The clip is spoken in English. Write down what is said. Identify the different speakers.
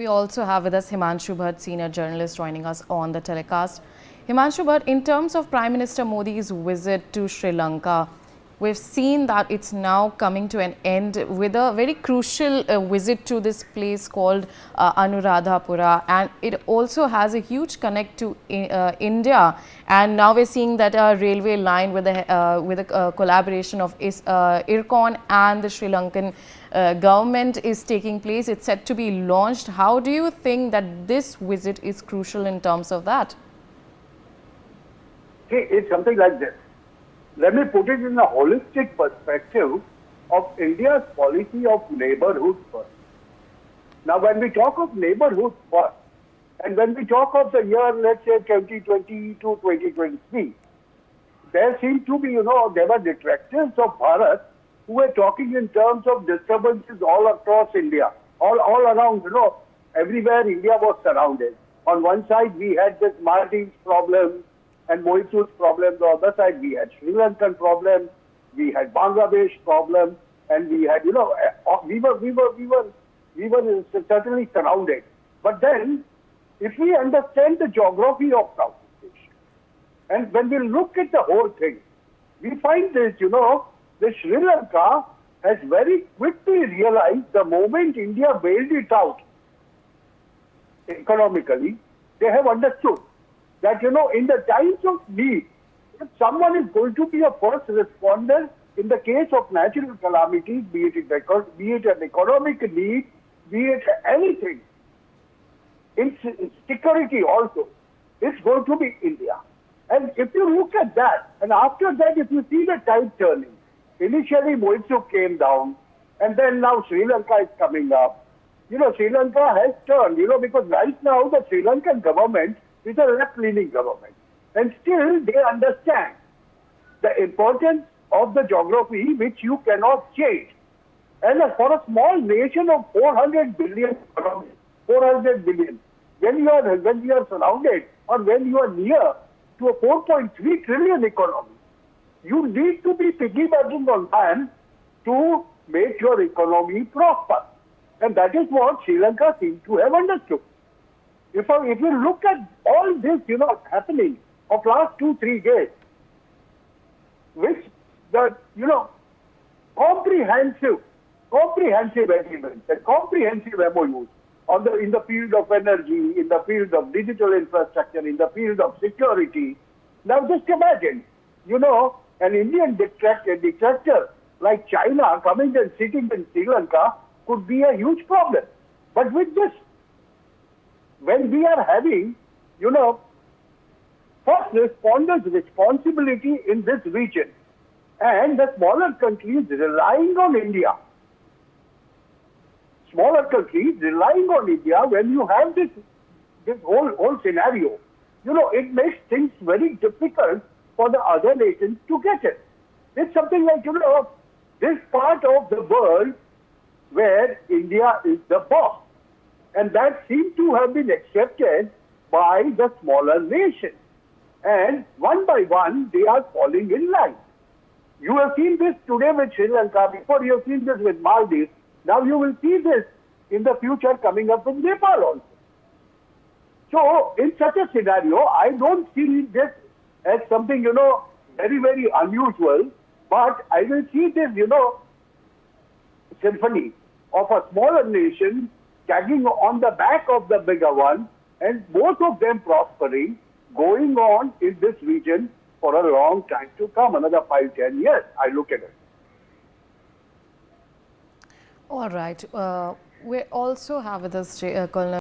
Speaker 1: We also have with us Himanshu Bhatt, senior journalist, joining us on the telecast. Himanshu Bhatt, in terms of Prime Minister Modi's visit to Sri Lanka, we've seen that it's now coming to an end with a very crucial visit to this place called Anuradhapura, and it also has a huge connect to India. And now we're seeing that a railway line with a collaboration of IRCON and the Sri Lankan government is taking place. It's set to be launched. How do you think that this visit is crucial in terms of that?
Speaker 2: See, it's something like this. Let me put it in a holistic perspective of India's policy of neighborhood first. Now, when we talk of neighborhood first, and when we talk of the year, let's say 2020 to 2023, there seem to be, there were detractors of Bharat who were talking in terms of disturbances all across India, all around, everywhere India was surrounded. On one side, we had this Maldives problem and Mauritius problem. On the other side, we had Sri Lankan problem, we had Bangladesh problem, and we had, we were certainly surrounded. But then, if we understand the geography of Southeast Asia, and when we look at the whole thing, we find this, the Sri Lanka has very quickly realized the moment India bailed it out economically, they have understood that, in the times of need, if someone is going to be a first responder in the case of natural calamities, be it an economic need, be it anything, in security also, it's going to be India. And if you look at that, and after that, if you see the tide turning, initially Mauritius came down, and then now Sri Lanka is coming up. Sri Lanka has turned, because right now the Sri Lankan government is a left-leaning government. And still they understand the importance of the geography which you cannot change. And for a small nation of 400 billion, when you are surrounded or when you are near to a 4.3 trillion economy, you need to be piggybacking on land to make your economy prosper. And that is what Sri Lanka seems to have understood. If you look at all this, happening of last 2-3 days, which the, comprehensive agreements and comprehensive MOUs in the field of energy, in the field of digital infrastructure, in the field of security. Now just imagine, an Indian detractor like China coming and sitting in Sri Lanka could be a huge problem. But with this, when we are having, first responders' responsibility in this region, and the smaller countries relying on India, when you have this whole scenario, it makes things very difficult for the other nations to get it. It's something like, this part of the world where India is the boss. And that seems to have been accepted by the smaller nations. And one by one, they are falling in line. You have seen this today with Sri Lanka, before you have seen this with Maldives. Now you will see this in the future coming up with Nepal also. So, in such a scenario, I don't see this as something, very, very unusual. But I will see this, symphony of a smaller nation tagging on the back of the bigger one, and both of them prospering, going on in this region for a long time to come, another 5-10 years, I look at it.
Speaker 1: All right. We also have with us Colonel